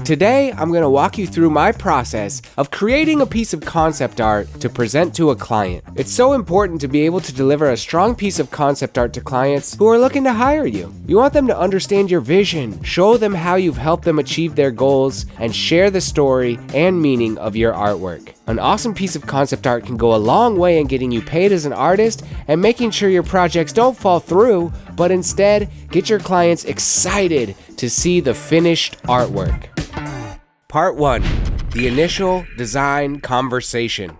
Today, I'm going to walk you through my process of creating a piece of concept art to present to a client. It's so important to be able to deliver a strong piece of concept art to clients who are looking to hire you. You want them to understand your vision, show them how you've helped them achieve their goals, and share the story and meaning of your artwork. An awesome piece of concept art can go a long way in getting you paid as an artist and making sure your projects don't fall through, but instead get your clients excited to see the finished artwork. Part 1. The initial design conversation.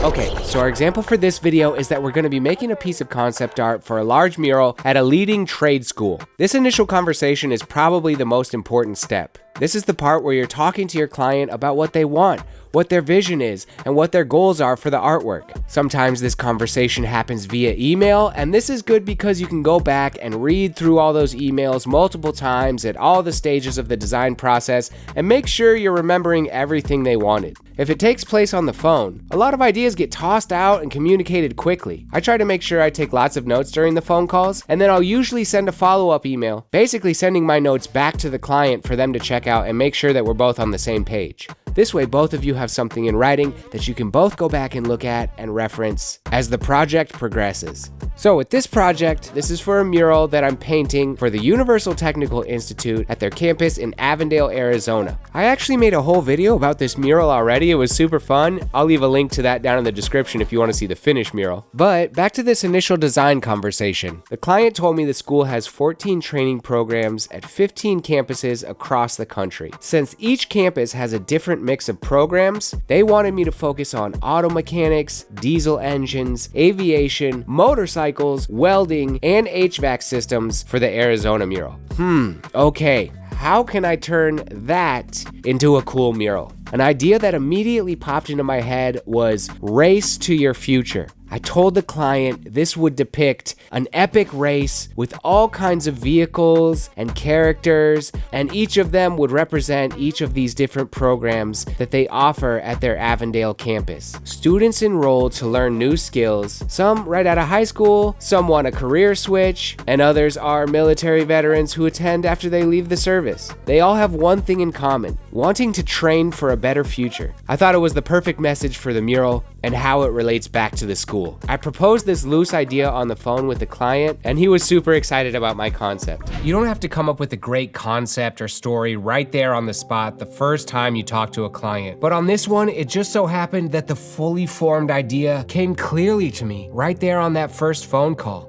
Okay, so our example for this video is that we're going to be making a piece of concept art for a large mural at a leading trade school. This initial conversation is probably the most important step. This is the part where you're talking to your client about what they want, what their vision is, and what their goals are for the artwork. Sometimes this conversation happens via email, and this is good because you can go back and read through all those emails multiple times at all the stages of the design process and make sure you're remembering everything they wanted. If it takes place on the phone, a lot of ideas get tossed out and communicated quickly. I try to make sure I take lots of notes during the phone calls, and then I'll usually send a follow-up email, basically sending my notes back to the client for them to check out and make sure that we're both on the same page. This way, both of you have something in writing that you can both go back and look at and reference as the project progresses. So with this project, this is for a mural that I'm painting for the Universal Technical Institute at their campus in Avondale, Arizona. I actually made a whole video about this mural already. It was super fun. I'll leave a link to that down in the description if you want to see the finished mural. But back to this initial design conversation. The client told me the school has 14 training programs at 15 campuses across the country. Since each campus has a different mix of programs, they wanted me to focus on auto mechanics, diesel engines, aviation, motorcycles, welding, and HVAC systems for the Arizona mural. Okay, how can I turn that into a cool mural? An idea that immediately popped into my head was race to your future. I told the client this would depict an epic race with all kinds of vehicles and characters, and each of them would represent each of these different programs that they offer at their Avondale campus. Students enroll to learn new skills, some right out of high school, some want a career switch, and others are military veterans who attend after they leave the service. They all have one thing in common: wanting to train for a better future. I thought it was the perfect message for the mural and how it relates back to the school. I proposed this loose idea on the phone with the client, and he was super excited about my concept. You don't have to come up with a great concept or story right there on the spot the first time you talk to a client. But on this one, it just so happened that the fully formed idea came clearly to me right there on that first phone call.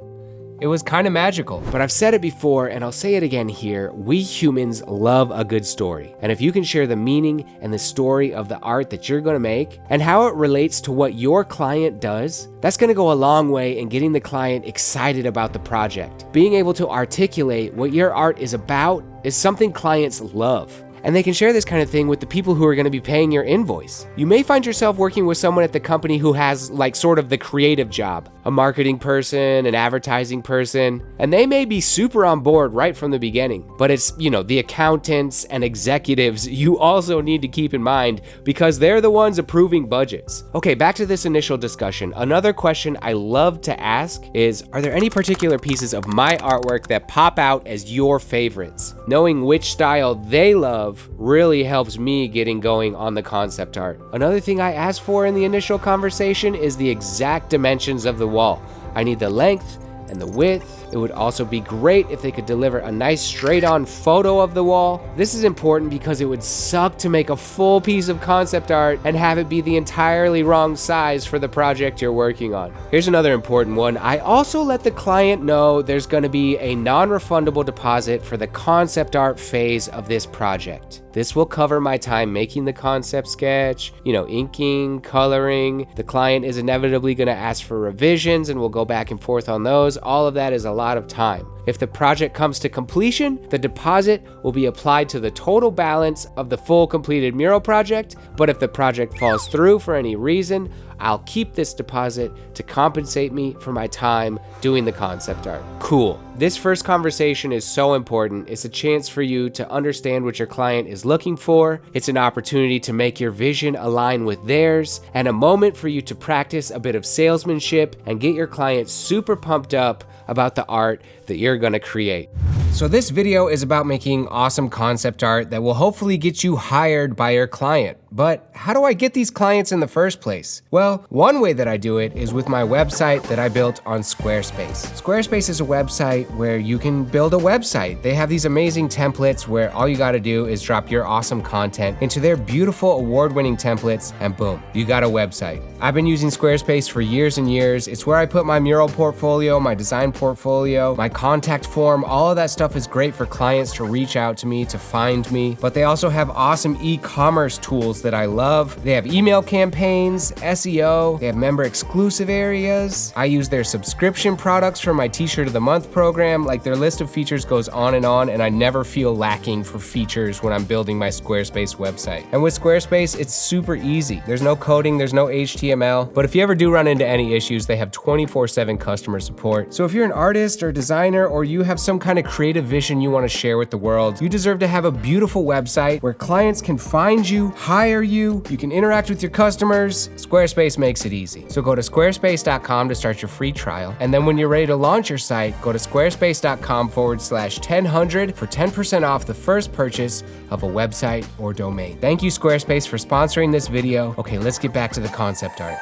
It was kind of magical. But I've said it before, and I'll say it again here, we humans love a good story. And if you can share the meaning and the story of the art that you're gonna make, and how it relates to what your client does, that's gonna go a long way in getting the client excited about the project. Being able to articulate what your art is about is something clients love. And they can share this kind of thing with the people who are going to be paying your invoice. You may find yourself working with someone at the company who has like sort of the creative job, a marketing person, an advertising person, and they may be super on board right from the beginning. But it's, the accountants and executives you also need to keep in mind because they're the ones approving budgets. Okay, back to this initial discussion. Another question I love to ask is, are there any particular pieces of my artwork that pop out as your favorites? Knowing which style they love really helps me getting going on the concept art. Another thing I ask for in the initial conversation is the exact dimensions of the wall. I need the length and the width. It would also be great if they could deliver a nice straight-on photo of the wall. This is important because it would suck to make a full piece of concept art and have it be the entirely wrong size for the project you're working on. Here's another important one. I also let the client know there's going to be a non-refundable deposit for the concept art phase of this project. This will cover my time making the concept sketch, inking, coloring. The client is inevitably going to ask for revisions and we'll go back and forth on those. All of that is a lot of time. If the project comes to completion, the deposit will be applied to the total balance of the full completed mural project, but if the project falls through for any reason, I'll keep this deposit to compensate me for my time doing the concept art. Cool. This first conversation is so important. It's a chance for you to understand what your client is looking for. It's an opportunity to make your vision align with theirs, and a moment for you to practice a bit of salesmanship and get your client super pumped up about the art that you're gonna create. So this video is about making awesome concept art that will hopefully get you hired by your client. But how do I get these clients in the first place? Well, one way that I do it is with my website that I built on Squarespace. Squarespace is a website where you can build a website. They have these amazing templates where all you gotta do is drop your awesome content into their beautiful award-winning templates and boom, you got a website. I've been using Squarespace for years and years. It's where I put my mural portfolio, my design portfolio, my contact form. All of that stuff is great for clients to reach out to me, to find me. But they also have awesome e-commerce tools that I love. They have email campaigns, SEO, they have member exclusive areas. I use their subscription products for my T-shirt of the month program. Like, their list of features goes on, and I never feel lacking for features when I'm building my Squarespace website. And with Squarespace, it's super easy. There's no coding, there's no HTML, but if you ever do run into any issues, they have 24/7 customer support. So if you're an artist or designer, or you have some kind of creative vision you want to share with the world, you deserve to have a beautiful website where clients can find you, hire you can interact with your customers. Squarespace makes it easy. So go to squarespace.com to start your free trial. And then when you're ready to launch your site, go to squarespace.com/1000 for 10% off the first purchase of a website or domain. Thank you, Squarespace, for sponsoring this video. Okay, let's get back to the concept art.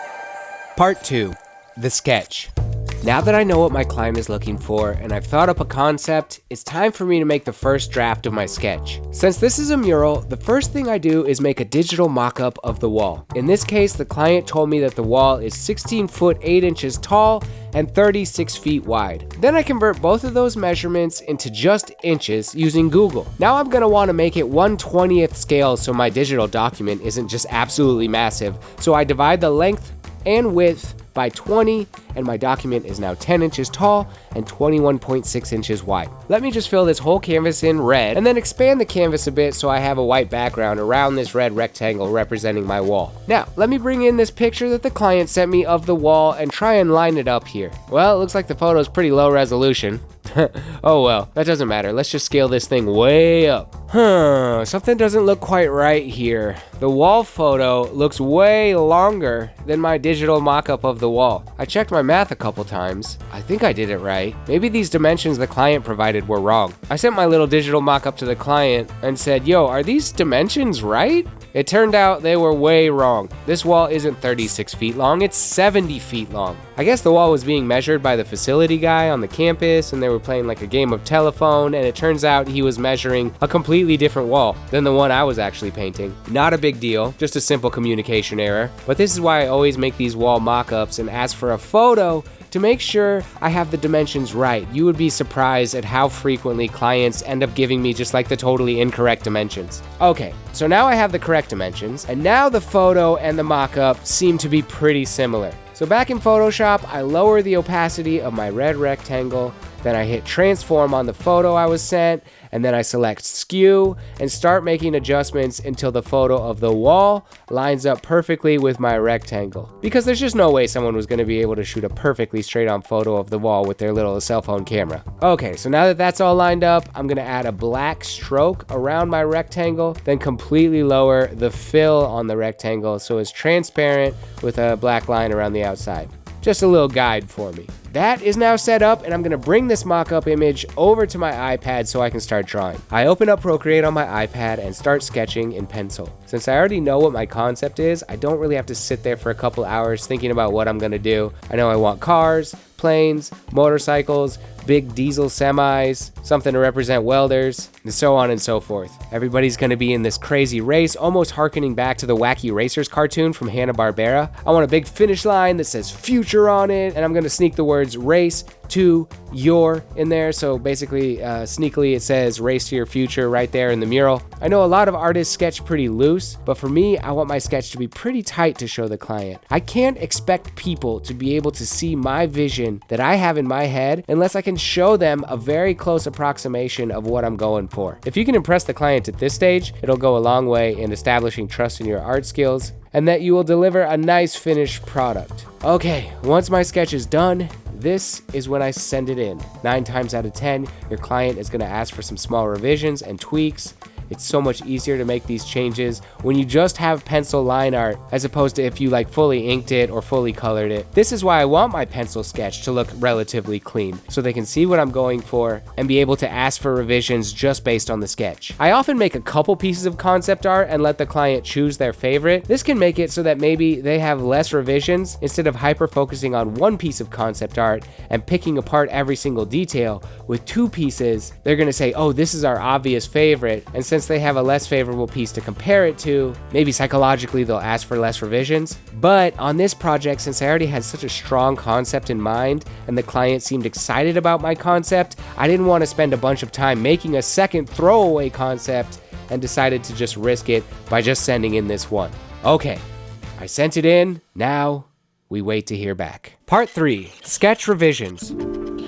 Part 2, the sketch. Now that I know what my client is looking for and I've thought up a concept, it's time for me to make the first draft of my sketch. Since this is a mural, the first thing I do is make a digital mock-up of the wall. In this case, the client told me that the wall is 16 foot 8 inches tall and 36 feet wide. Then I convert both of those measurements into just inches using Google. Now I'm gonna wanna make it 1/20th scale so my digital document isn't just absolutely massive. So I divide the length and width by 20, and my document is now 10 inches tall and 21.6 inches wide. Let me just fill this whole canvas in red and then expand the canvas a bit so I have a white background around this red rectangle representing my wall. Now, let me bring in this picture that the client sent me of the wall and try and line it up here. Well, it looks like the photo is pretty low resolution. Oh well, that doesn't matter. Let's just scale this thing way up. Something doesn't look quite right here. The wall photo looks way longer than my digital mock-up of the wall. I checked my math a couple times. I think I did it right. Maybe these dimensions the client provided were wrong. I sent my little digital mock-up to the client and said, yo, are these dimensions right? It turned out they were way wrong. This wall isn't 36 feet long, it's 70 feet long. I guess the wall was being measured by the facility guy on the campus and they were playing like a game of telephone, and it turns out he was measuring a completely different wall than the one I was actually painting. Not a big deal, just a simple communication error. But this is why I always make these wall mock-ups and ask for a photo to make sure I have the dimensions right. You would be surprised at how frequently clients end up giving me just like the totally incorrect dimensions. Okay, so now I have the correct dimensions, and now the photo and the mock-up seem to be pretty similar. So back in Photoshop, I lower the opacity of my red rectangle, then I hit transform on the photo I was sent, and then I select skew and start making adjustments until the photo of the wall lines up perfectly with my rectangle. Because there's just no way someone was going to be able to shoot a perfectly straight on photo of the wall with their little cell phone camera. Okay, so now that that's all lined up, I'm going to add a black stroke around my rectangle, then completely lower the fill on the rectangle so it's transparent with a black line around the outside. Just a little guide for me. That is now set up, and I'm gonna bring this mock-up image over to my iPad so I can start drawing. I open up Procreate on my iPad and start sketching in pencil. Since I already know what my concept is, I don't really have to sit there for a couple hours thinking about what I'm gonna do. I know I want cars, planes, motorcycles, big diesel semis, something to represent welders, and so on and so forth. Everybody's gonna be in this crazy race, almost harkening back to the Wacky Racers cartoon from Hanna-Barbera. I want a big finish line that says future on it, and I'm gonna sneak the words race to your in there. So basically, sneakily it says race to your future right there in the mural. I know a lot of artists sketch pretty loose, but for me, I want my sketch to be pretty tight to show the client. I can't expect people to be able to see my vision that I have in my head unless I can show them a very close approximation of what I'm going for. If you can impress the client at this stage, it'll go a long way in establishing trust in your art skills and that you will deliver a nice finished product. Okay, once my sketch is done, this is when I send it in. 9 times out of 10, your client is gonna ask for some small revisions and tweaks, It's so much easier to make these changes when you just have pencil line art as opposed to if you like fully inked it or fully colored it. This is why I want my pencil sketch to look relatively clean, so they can see what I'm going for and be able to ask for revisions just based on the sketch. I often make a couple pieces of concept art and let the client choose their favorite. This can make it so that maybe they have less revisions instead of hyper focusing on one piece of concept art and picking apart every single detail. With two pieces, they're gonna say, oh, this is our obvious favorite, and since they have a less favorable piece to compare it to, maybe psychologically they'll ask for less revisions. But on this project, since I already had such a strong concept in mind and the client seemed excited about my concept, I didn't want to spend a bunch of time making a second throwaway concept and decided to just risk it by just sending in this one. Okay, I sent it in, now we wait to hear back. Part 3, sketch revisions.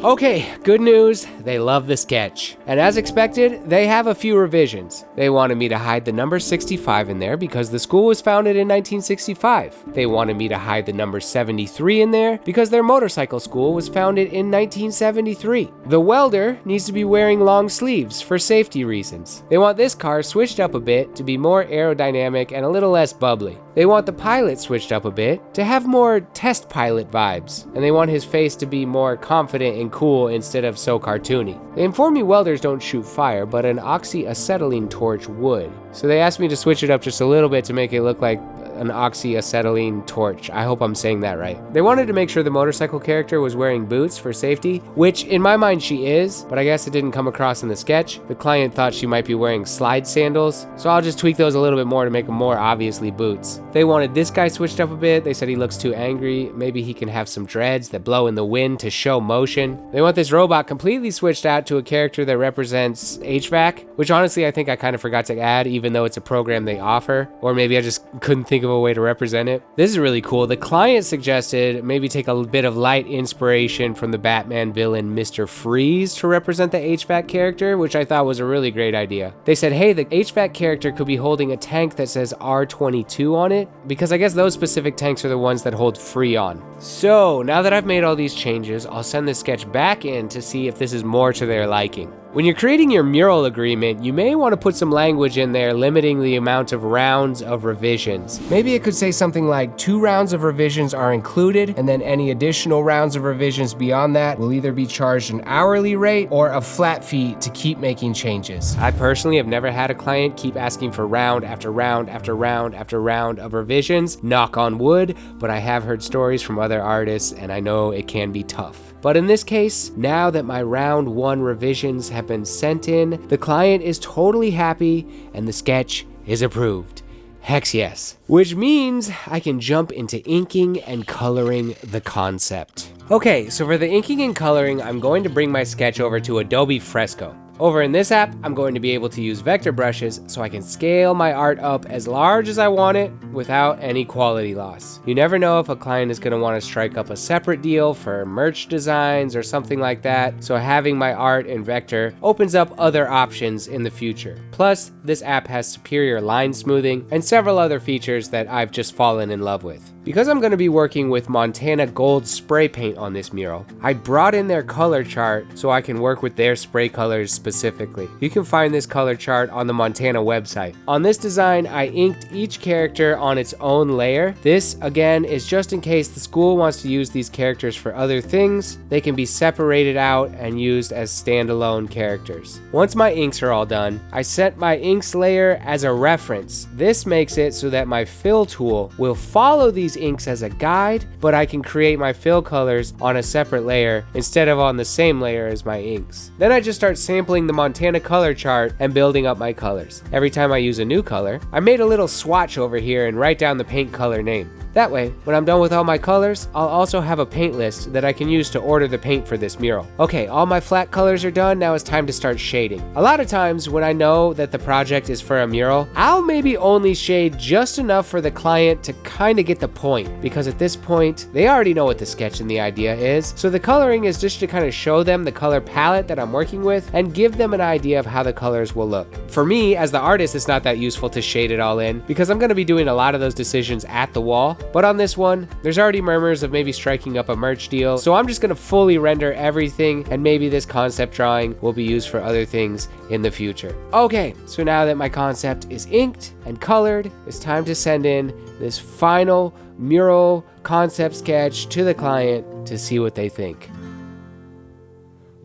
Okay, good news, they love the sketch. And as expected, they have a few revisions. They wanted me to hide the number 65 in there because the school was founded in 1965. They wanted me to hide the number 73 in there because their motorcycle school was founded in 1973. The welder needs to be wearing long sleeves for safety reasons. They want this car switched up a bit to be more aerodynamic and a little less bubbly. They want the pilot switched up a bit to have more test pilot vibes. And they want his face to be more confident and cool instead of so cartoony. They inform me welders don't shoot fire, but an oxyacetylene torch would. So they asked me to switch it up just a little bit to make it look like an oxyacetylene torch. I hope I'm saying that right. They wanted to make sure the motorcycle character was wearing boots for safety, which in my mind she is, but I guess it didn't come across in the sketch. The client thought she might be wearing slide sandals, so I'll just tweak those a little bit more to make them more obviously boots. They wanted this guy switched up a bit. They said he looks too angry. Maybe he can have some dreads that blow in the wind to show motion. They want this robot completely switched out to a character that represents HVAC, which honestly I think I kind of forgot to add, even though it's a program they offer, or maybe I just couldn't think of a way to represent it. This is really cool. The client suggested maybe take a bit of light inspiration from the Batman villain Mr. Freeze to represent the HVAC character, which I thought was a really great idea. They said, hey, the HVAC character could be holding a tank that says R22 on it, because I guess those specific tanks are the ones that hold Freon. So now that I've made all these changes, I'll send the sketch back in to see if this is more to their liking. When you're creating your mural agreement, you may want to put some language in there limiting the amount of rounds of revisions. Maybe it could say something like 2 rounds of revisions are included, and then any additional rounds of revisions beyond that will either be charged an hourly rate or a flat fee to keep making changes. I personally have never had a client keep asking for round after round after round after round of revisions, knock on wood, but I have heard stories from other artists and I know it can be tough. But in this case, now that my round 1 revisions have been sent in, the client is totally happy and the sketch is approved. Hex yes. Which means I can jump into inking and coloring the concept. Okay, so for the inking and coloring, I'm going to bring my sketch over to Adobe Fresco. Over in this app, I'm going to be able to use vector brushes so I can scale my art up as large as I want it without any quality loss. You never know if a client is going to want to strike up a separate deal for merch designs or something like that, so having my art in vector opens up other options in the future. Plus, this app has superior line smoothing and several other features that I've just fallen in love with. Because I'm going to be working with Montana Gold spray paint on this mural, I brought in their color chart so I can work with their spray colors specifically. You can find this color chart on the Montana website. On this design, I inked each character on its own layer. This, again, is just in case the school wants to use these characters for other things. They can be separated out and used as standalone characters. Once my inks are all done, I set my inks layer as a reference. This makes it so that my fill tool will follow these inks as a guide, but I can create my fill colors on a separate layer instead of on the same layer as my inks. Then I just start sampling the Montana color chart and building up my colors. Every time I use a new color, I made a little swatch over here and write down the paint color name. That way, when I'm done with all my colors, I'll also have a paint list that I can use to order the paint for this mural. Okay, all my flat colors are done, now it's time to start shading. A lot of times when I know that the project is for a mural, I'll maybe only shade just enough for the client to kind of get the point point, because at this point, they already know what the sketch and the idea is. So the coloring is just to kind of show them the color palette that I'm working with and give them an idea of how the colors will look. For me, as the artist, it's not that useful to shade it all in because I'm going to be doing a lot of those decisions at the wall. But on this one, there's already murmurs of maybe striking up a merch deal. So I'm just going to fully render everything, and maybe this concept drawing will be used for other things in the future. Okay, so now that my concept is inked and colored, it's time to send in this final mural concept sketch to the client to see what they think.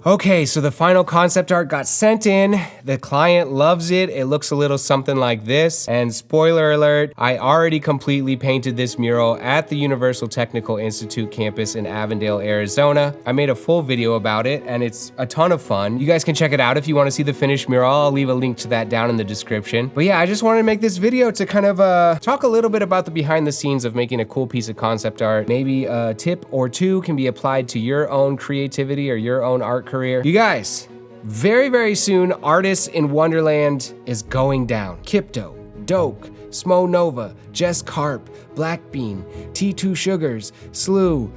Okay, so the final concept art got sent in. The client loves it. It looks a little something like this. And spoiler alert, I already completely painted this mural at the Universal Technical Institute campus in Avondale, Arizona. I made a full video about it, and it's a ton of fun. You guys can check it out if you want to see the finished mural. I'll leave a link to that down in the description. But yeah, I just wanted to make this video to kind of talk a little bit about the behind the scenes of making a cool piece of concept art. Maybe a tip or two can be applied to your own creativity or your own art career. You guys, very, very soon, Artists in Wonderland is going down. Kipto, Doke, Smo Nova, Jess Carp, Blackbean, T2 Sugars, Slew,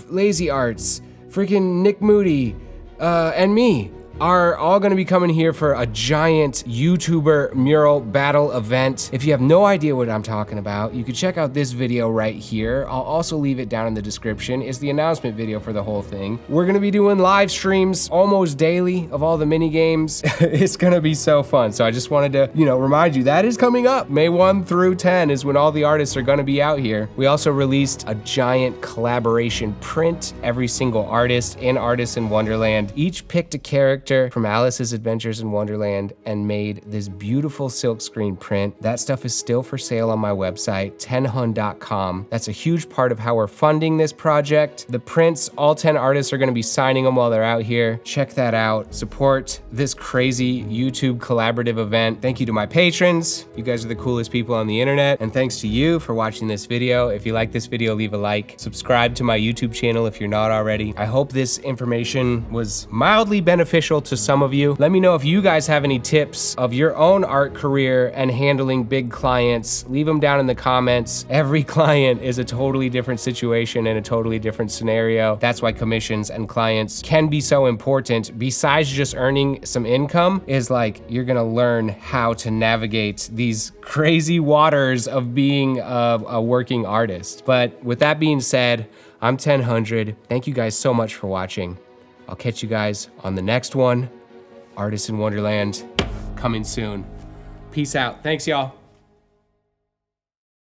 Lazy Arts, freaking Nick Moody, and me are all gonna be coming here for a giant YouTuber mural battle event. If you have no idea what I'm talking about, you can check out this video right here. I'll also leave it down in the description. It's the announcement video for the whole thing. We're gonna be doing live streams almost daily of all the mini games. It's gonna be so fun. So I just wanted to, remind you that is coming up. May 1 through 10 is when all the artists are gonna be out here. We also released a giant collaboration print. Every single artist in Artists in Wonderland each picked a character from Alice's Adventures in Wonderland and made this beautiful silkscreen print. That stuff is still for sale on my website, 10hun.com. That's a huge part of how we're funding this project. The prints, all 10 artists are gonna be signing them while they're out here. Check that out. Support this crazy YouTube collaborative event. Thank you to my patrons. You guys are the coolest people on the internet. And thanks to you for watching this video. If you like this video, leave a like. Subscribe to my YouTube channel if you're not already. I hope this information was mildly beneficial to some of you. Let me know if you guys have any tips of your own art career and handling big clients. Leave them down in the comments. Every client is a totally different situation and a totally different scenario. That's why commissions and clients can be so important. Besides just earning some income, is like you're gonna learn how to navigate these crazy waters of being a working artist. But with that being said, I'm 1000. Thank you guys so much for watching. I'll catch you guys on the next one. Artists in Wonderland, coming soon. Peace out. Thanks, y'all.